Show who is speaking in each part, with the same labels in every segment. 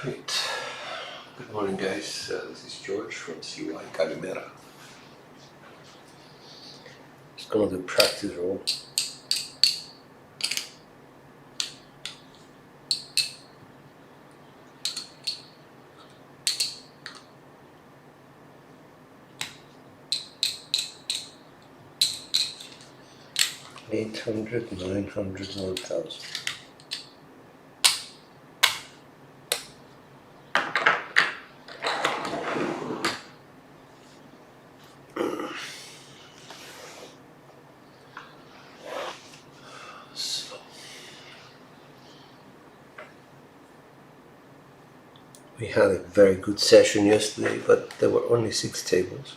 Speaker 1: Right. Good morning, guys. This is George from CY Calimera. Just gonna do practice roll. $800, $900, $1,000. So we had a very good session yesterday, but there were only 6 tables.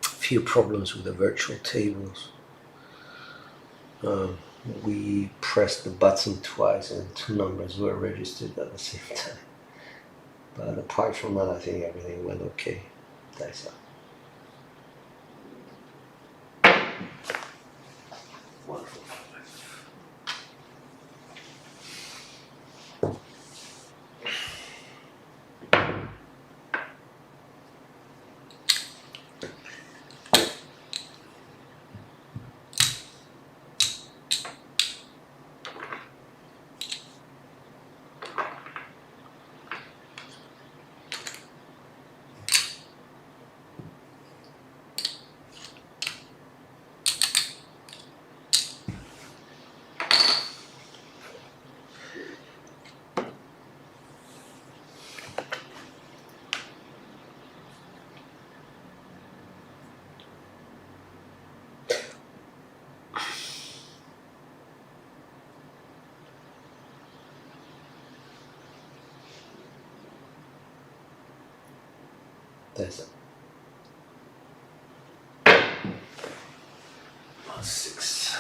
Speaker 1: Few problems with the virtual tables. We pressed the button twice and 2 numbers were registered at the same time. But apart from that, I think everything went okay. Dice up. 1, 4, 5. Dice up. 6.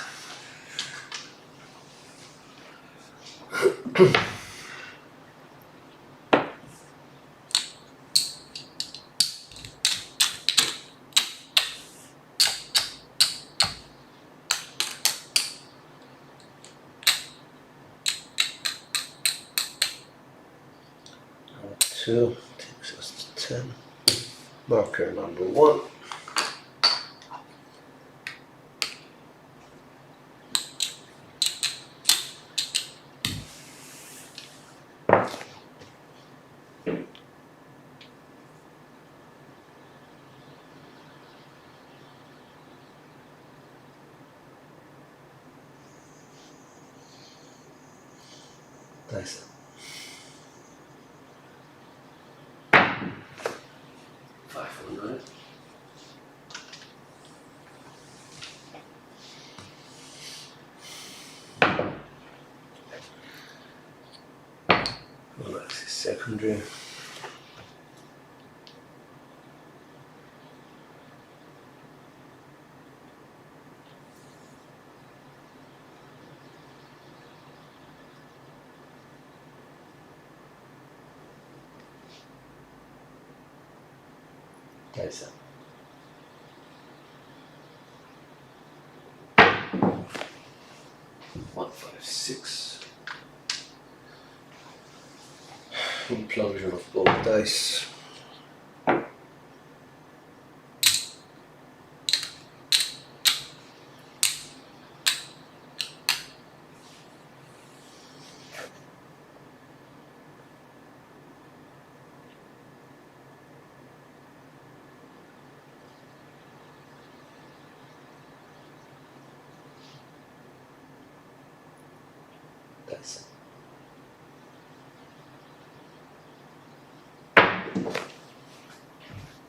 Speaker 1: Two takes us to 10. Marker number 1. Dice. 500. Well, that's secondary. Dice up. 1, 5, 6. Implosion of both dice. Dice.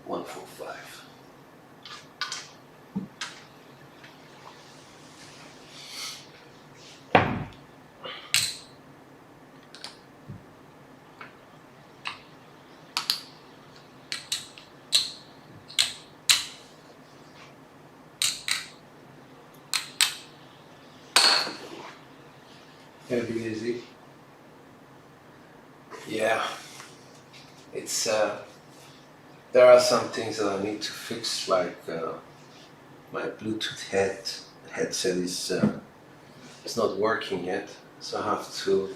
Speaker 1: 1, 4, 5. Gonna be easy. Yeah, it's there are some things that I need to fix, like my Bluetooth headset is it's not working yet, so I have to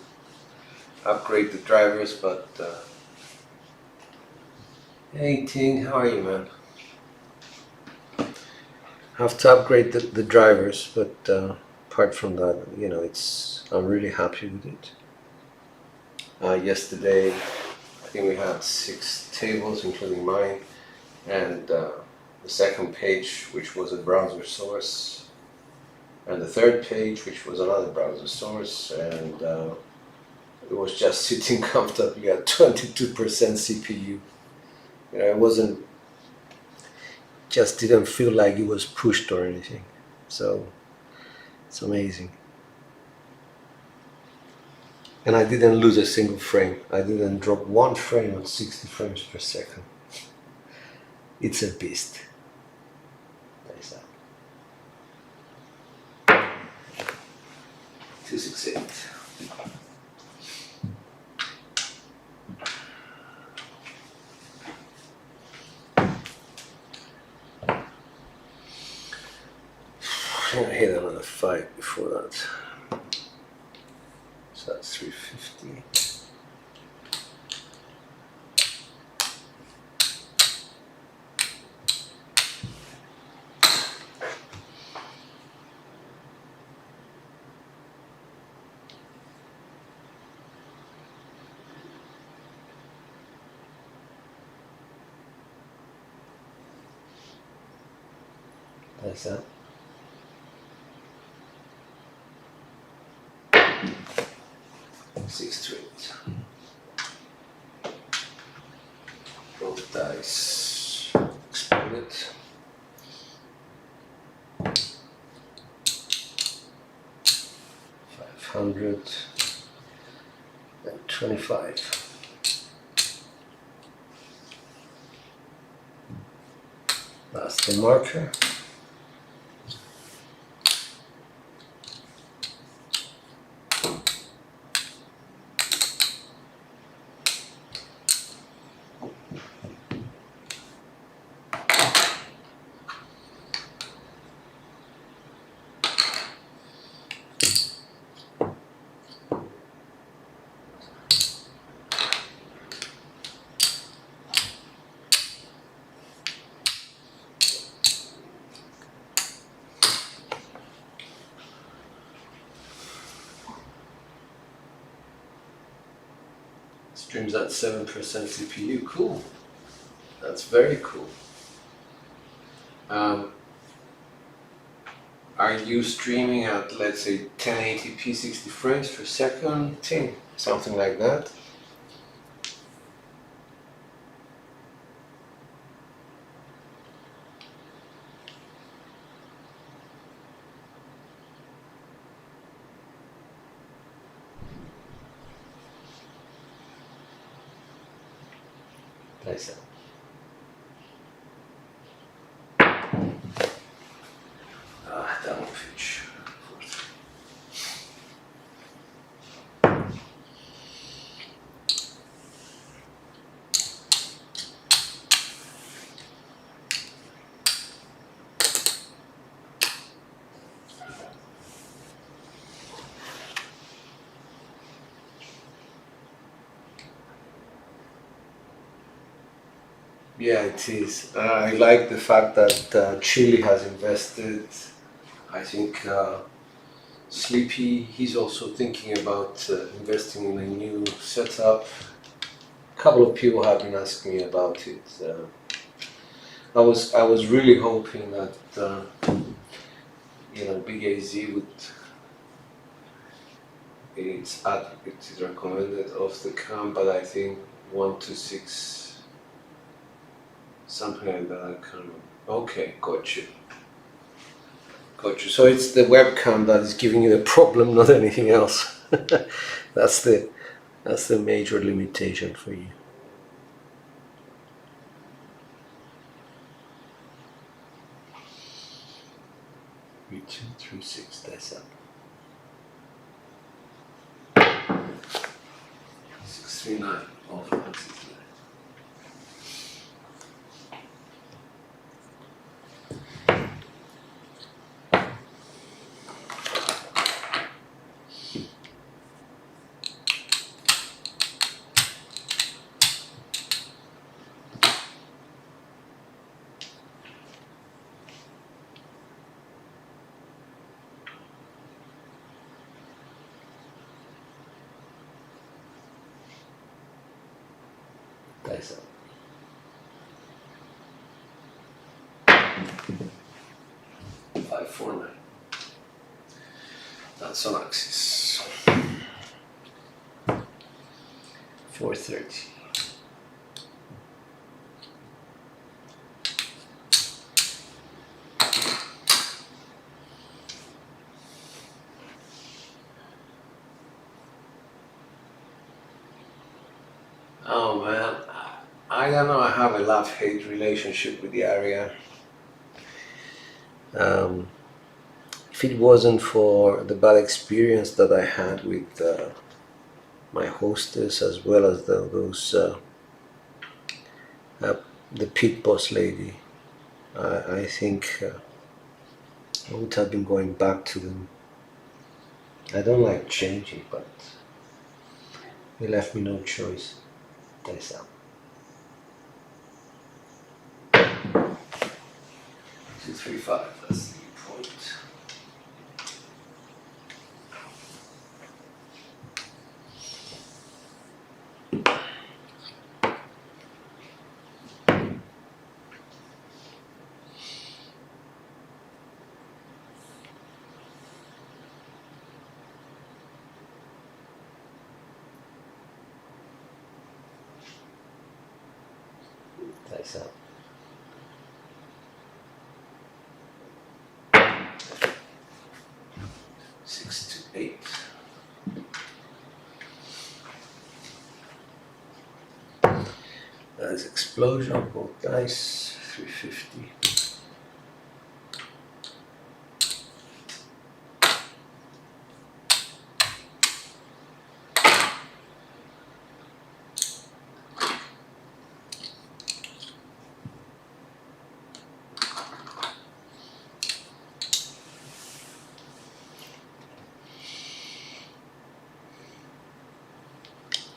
Speaker 1: upgrade the drivers. But hey Ting, how are you, man? Have to upgrade the drivers, but apart from that, you know, I'm really happy with it. Yesterday, I think we had 6 tables, including mine, and the second page, which was a browser source, and the third page, which was another browser source, and it was just sitting comfortably at 22% CPU. You know, it wasn't, just didn't feel like it was pushed or anything. So it's amazing. And I didn't lose a single frame. I didn't drop one frame at 60 frames per second. It's a beast. There's that. 268. I hit another 5 before that. So that's 350. That's that. Six straight. Both dice exploded. 525. That's the marker. Streams at 7% CPU. Cool. That's very cool. Are you streaming at, let's say, 1080p 60 frames per second? Something like that? Nice. That one pitch. Yeah, it is. I like the fact that Chile has invested. I think Sleepy, he's also thinking about investing in a new setup. A couple of people have been asking me about it. I was really hoping that Big AZ would. It's recommended off the cam, but I think 126, something like that. I can't remember. Okay, got you. So it's the webcam that is giving you the problem, not anything else. That's the major limitation for you. Three, 2, 3, 6. That's up. 639. Off 169. Nice. 549. That's on axis. 430. Oh man, I don't know. I have a love-hate relationship with the area. If it wasn't for the bad experience that I had with my hostess, as well as the pit boss lady, I think I would have been going back to them. I don't like changing, but they left me no choice. That's out. 235. That's the point. That's out. Six to eight. That's explosion. Both dice. 350.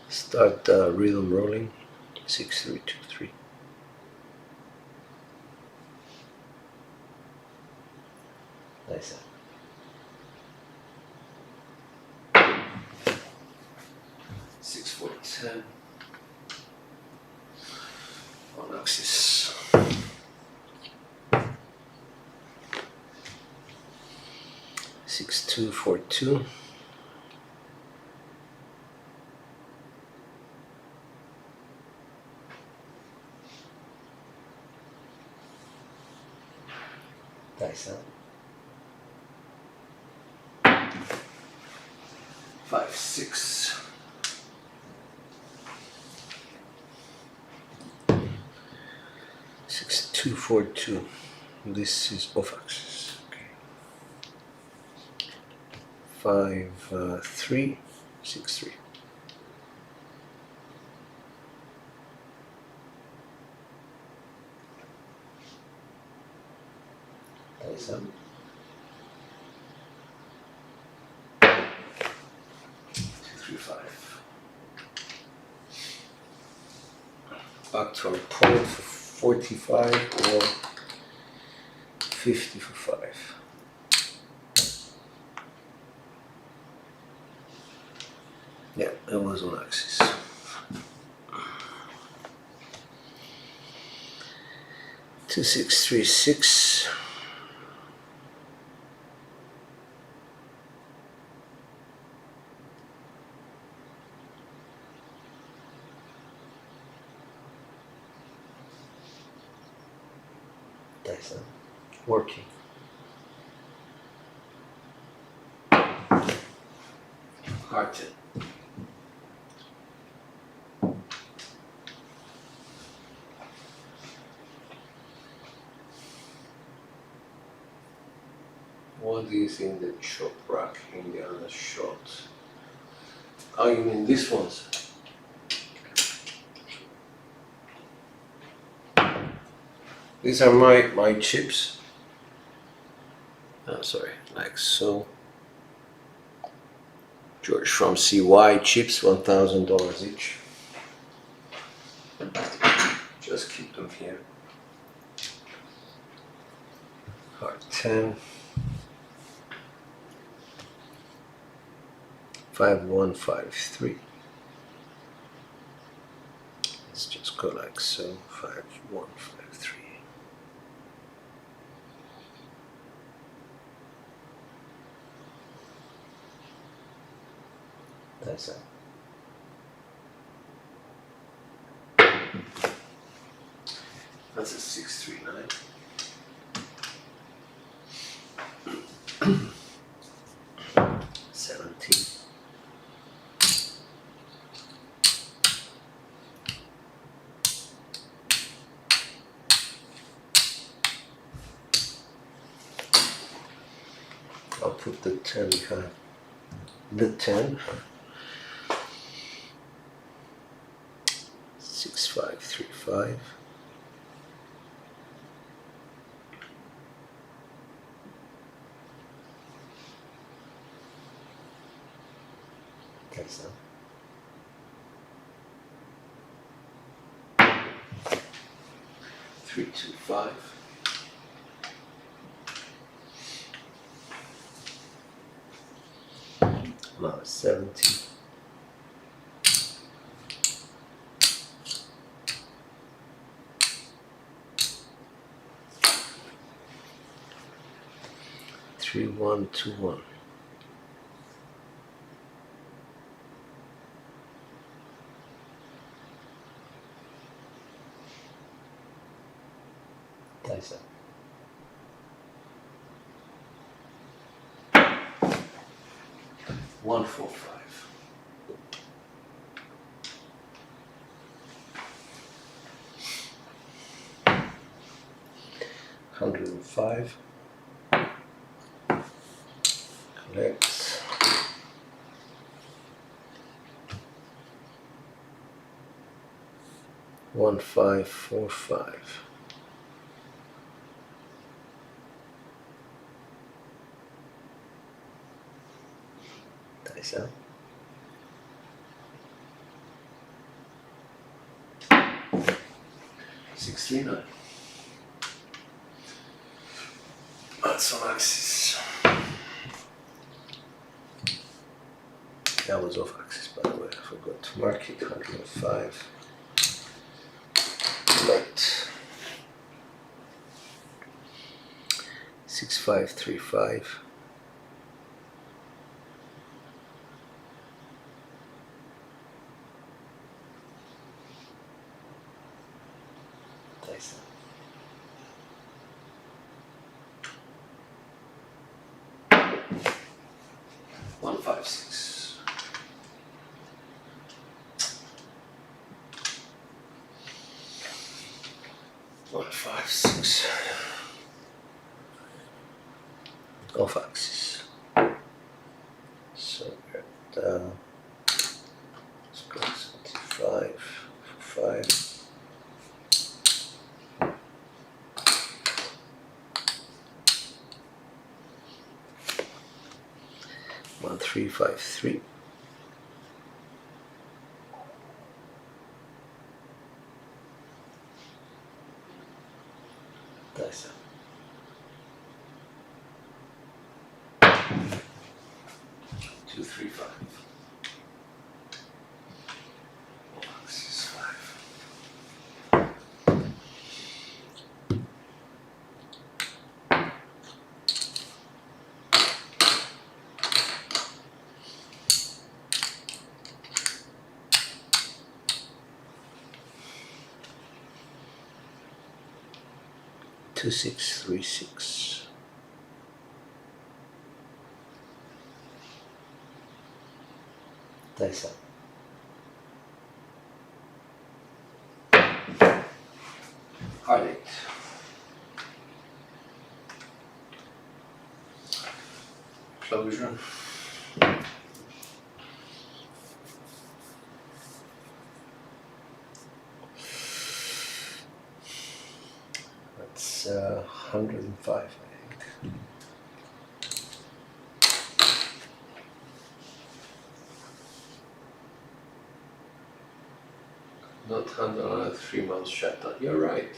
Speaker 1: Start rhythm rolling. 6323. Nice. 6 4 10. On axis. 6 2 4 2. Dice out. 5 6. 6 2 4 2. This is off axis. Okay. 5 3 6 3. Dice out. 2 3 5. Back to our point for 45 or 50 for 5. Yeah, it was on axis. 2 6 3 6. That's working. Hard to. What do you think the chop rack in the other shot? Oh, you mean this ones? These are my chips. Oh, sorry, like so. George from CY chips, $1,000 each. Just keep them here. Hard 10. 5 1 5 3. Let's just go like so. 5, 1, 5, 3. That's it. That's a 6, 3, 9. I'll put the 10 behind the 10. 6, 5, 3, 5. That's that. 3, 2, 5. Now 70. 3, 1, 2, 1. That's it. 1, 4, 5. $105. Collect. $1,545. That's it. $639. That's on axis. That was off axis, by the way. I forgot to mark it. 105. Left. 6535. That's it. 156. 156. Off axis. So we're at let's go 75, 5. 1353. That's it. 235. Axis 5. 2636. That's it. Hard 8. Closure. That's 105, I think. Not handle a 3 months shutdown. You're right.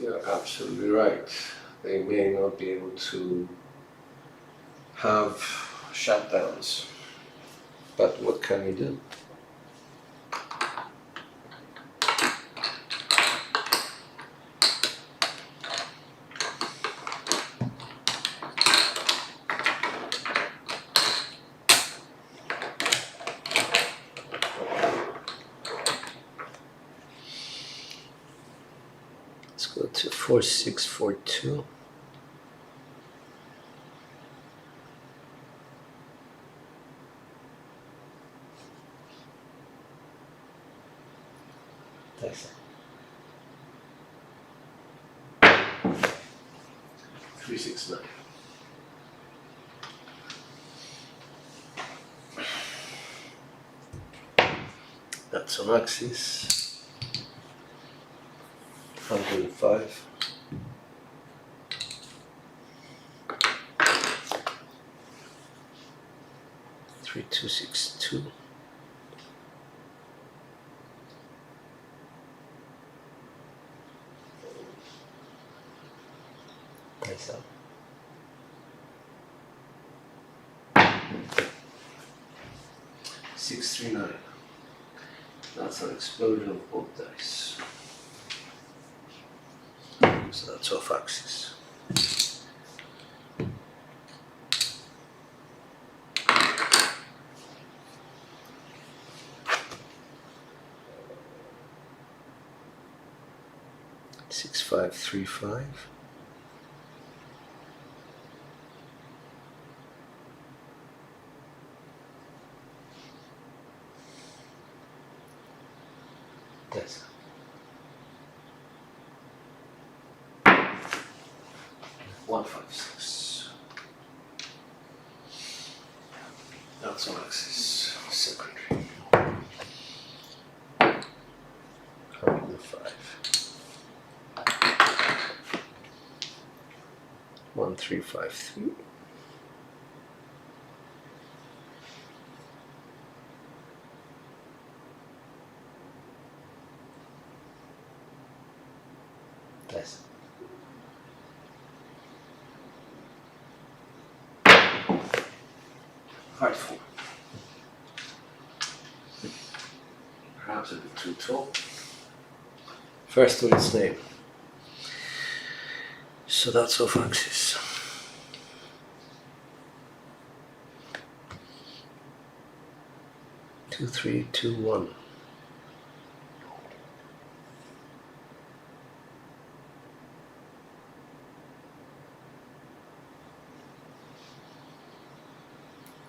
Speaker 1: You're absolutely right. They may not be able to have shutdowns, but what can we do? to 4642. That's it. 369. That's on axis. 105. Three, 262. Nice up. 639. That's an explosion of both dice. So that's off axis. Six, 5, 3, 5. Yes. 156. That's on axis. Secondary. 105. 1353. Yes. 5-4. Perhaps a bit too tall. First with its name. So that's off axis. Two, 3, 2, 1.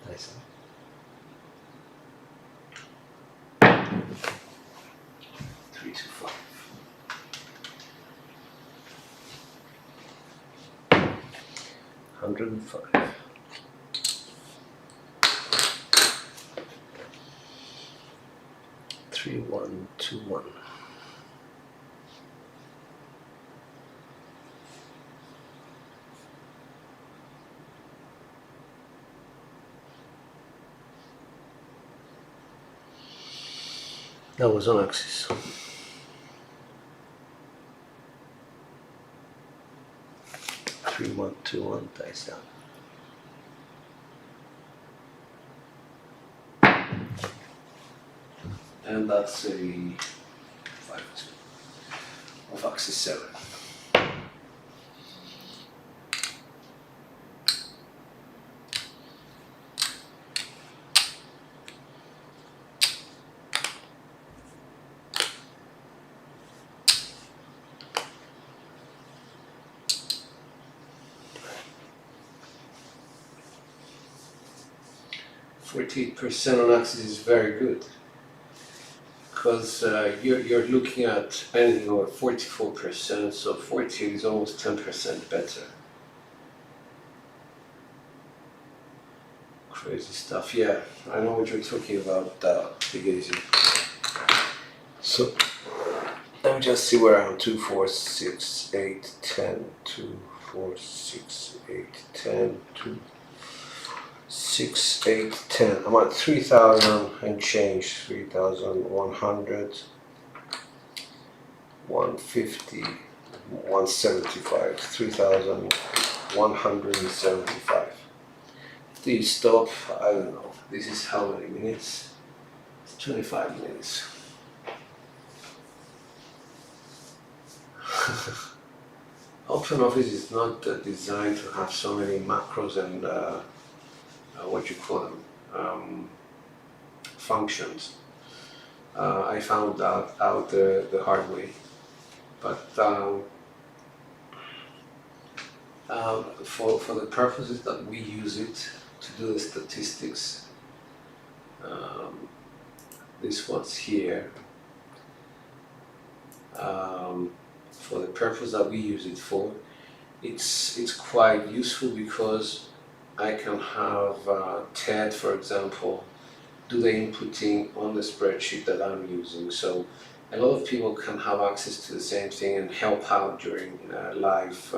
Speaker 1: Nice. 3, 2, 5. 105. 3, 1, 2, 1. That was on axis. 3, 1, 2, 1, dice down. And that's a 5-2 of axis 7. %, on axis is very good, because you're looking at anything over 44%, so 48 is almost 10% better. Crazy stuff. Yeah, I know what you're talking about, Big Easy. So let me just see where I am. 2, 4, 6, 8, 10. 2, 4, 6, 8, 10. 2, 6, 8, 10. I'm at 3,000 and change. 3,100, 150, 175, 3,175. Do you stop? I don't know. This is how many minutes? It's 25 minutes. OpenOffice is not designed to have so many macros and what you call them, functions. I found out the hard way, but For the purposes that we use it to do the statistics, this one's here. For the purpose that we use it for, it's quite useful because I can have Ted, for example, do the inputting on the spreadsheet that I'm using. So a lot of people can have access to the same thing and help out during live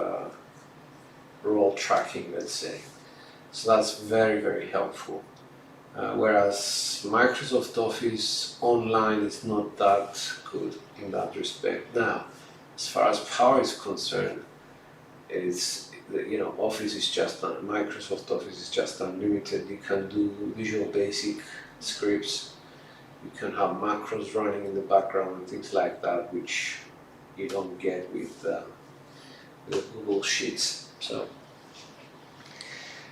Speaker 1: role tracking, let's say. So that's very, very helpful. Whereas Microsoft Office Online is not that good in that respect. Now, as far as power is concerned, it's, Office is just Microsoft Office is just unlimited. You can do Visual Basic scripts. You can have macros running in the background and things like that, which you don't get with Google Sheets. So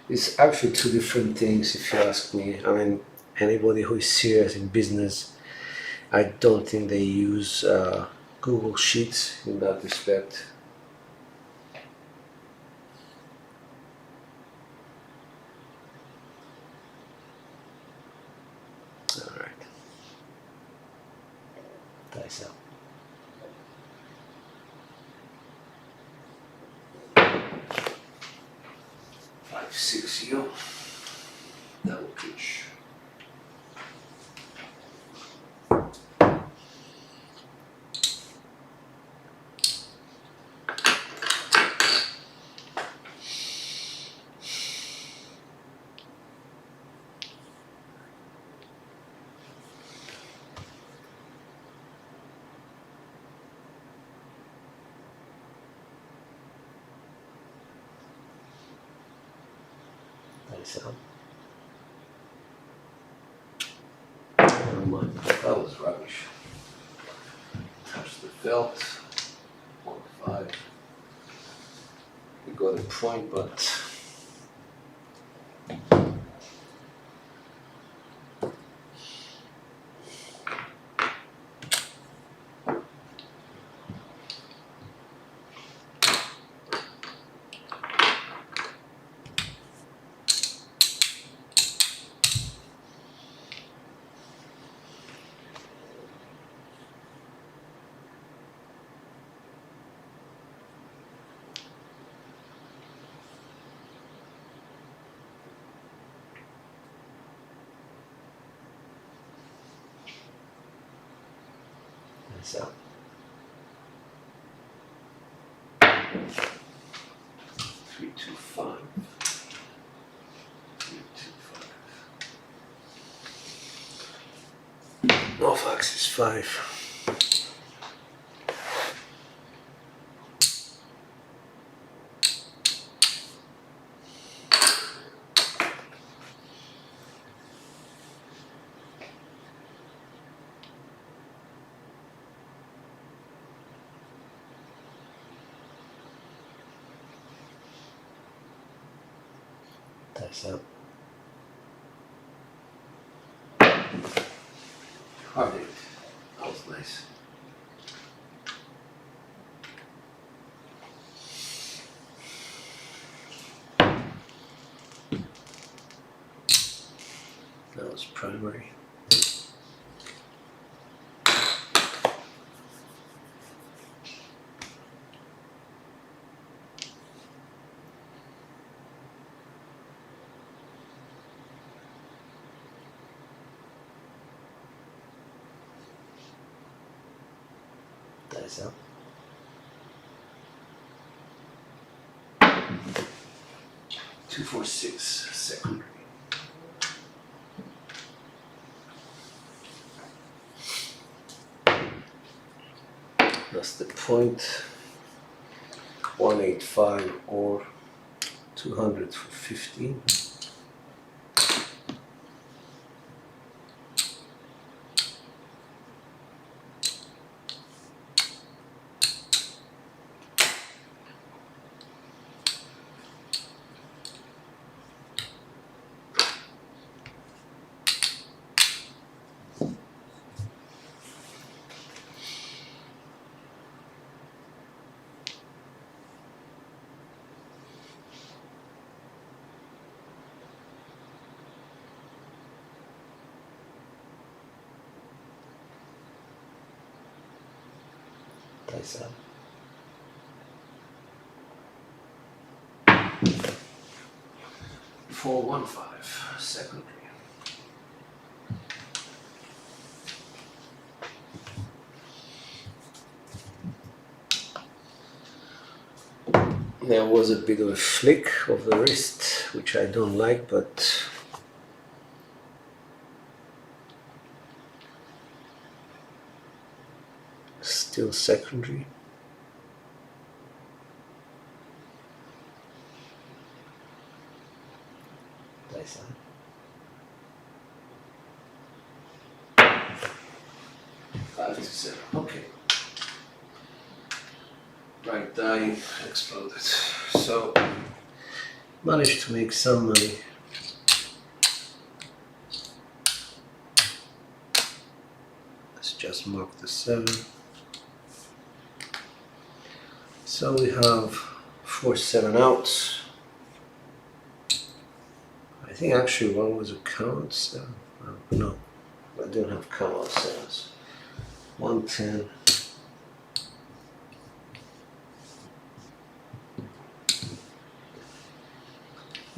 Speaker 1: it's actually two different things, if you ask me. I mean, anybody who is serious in business, I don't think they use Google Sheets in that respect. All right. That's out. Five, 6 U. Double pitch. Nice out. Never mind, that was rubbish. Touch the felt. 1.5. We got a point, but so 325. 325. Off axis 5. That's up. Hard hit. That was nice. That was primary. That's up. Two, 4, 6, secondary. That's the point. 185 or 200 for 15. Nice. 415 secondary. There was a bit of a flick of the wrist, which I don't like, but still secondary. Nice. 5 to 7. Okay. Right die exploded. So managed to make some money. Let's just mark the 7. So we have 4 7 outs. I think actually one was a count 7. No, I don't have count out 7s. 110.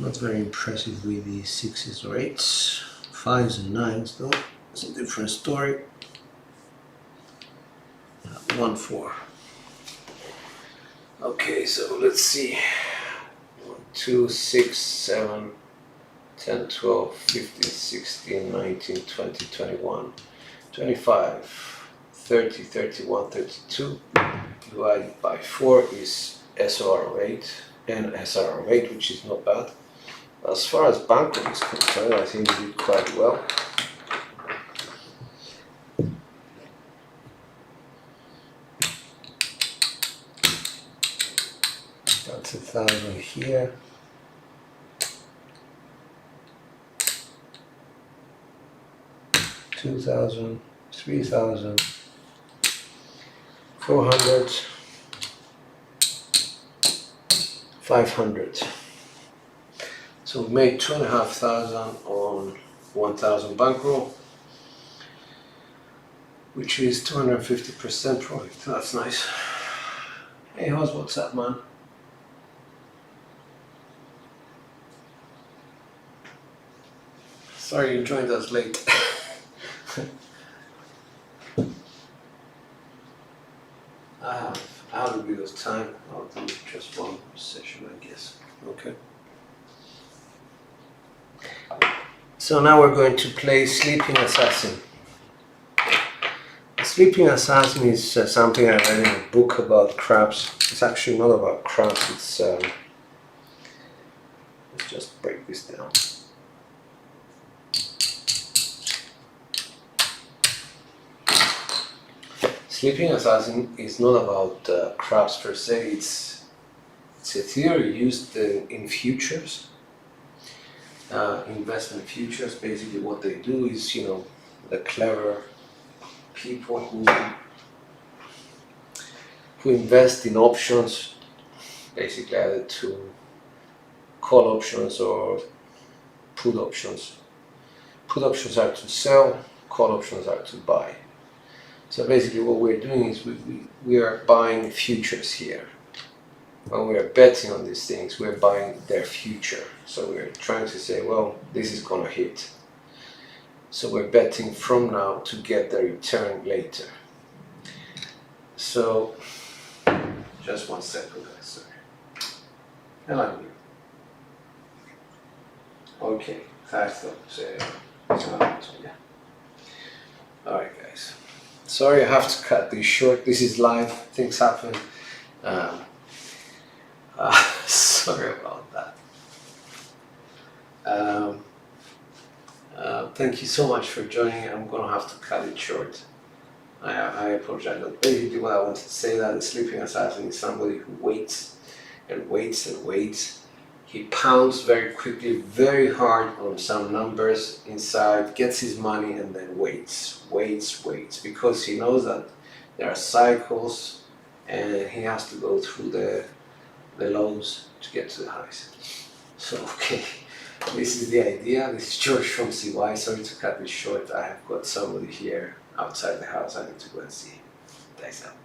Speaker 1: Not very impressive with the 6s or 8s. 5s and 9s though. It's a different story. 1 4. Okay, so let's see. 1 2 6 7 10 12 15 16 19 20 21 25 30 31 32 divided by 4 is SOR rate and SR rate, which is not bad. As far as bankroll is concerned, I think we did quite well. That's 1,000 here. $2,000, $3,000, 400, 500. So we made 2,500 on 1,000 bankroll, which is 250% profit. That's nice. Hey, How's, what's up, man? Sorry you joined us late. I have a bit of time. I'll do just one session, I guess. Okay. So now we're going to play Sleeping Assassin. Sleeping Assassin is something I read in a book about craps. It's actually not about craps. It's let's just break this down. Sleeping Assassin is not about craps per se. It's a theory used in futures. Investment futures. Basically what they do is, the clever people who invest in options, basically either to call options or put options. Put options are to sell, call options are to buy. So basically what we're doing is we are buying futures here. When we are betting on these things, we're buying their future. So we're trying to say, well, this is gonna hit. So we're betting from now to get the return later. So, just 1 second, guys, sorry. Hello. Okay, fast up. Yeah. Alright, guys. Sorry, I have to cut this short. This is live. Things happen. Sorry about that. Thank you so much for joining. I'm gonna have to cut it short. I apologize. But basically, what I wanted to say that the Sleeping Assassin is somebody who waits and waits and waits. He pounds very quickly, very hard on some numbers inside, gets his money, and then waits, because he knows that there are cycles, and he has to go through the lows to get to the highs. So, okay. This is the idea. This is George from CY. Sorry to cut this short. I have got somebody here outside the house. I need to go and see. Thanks out.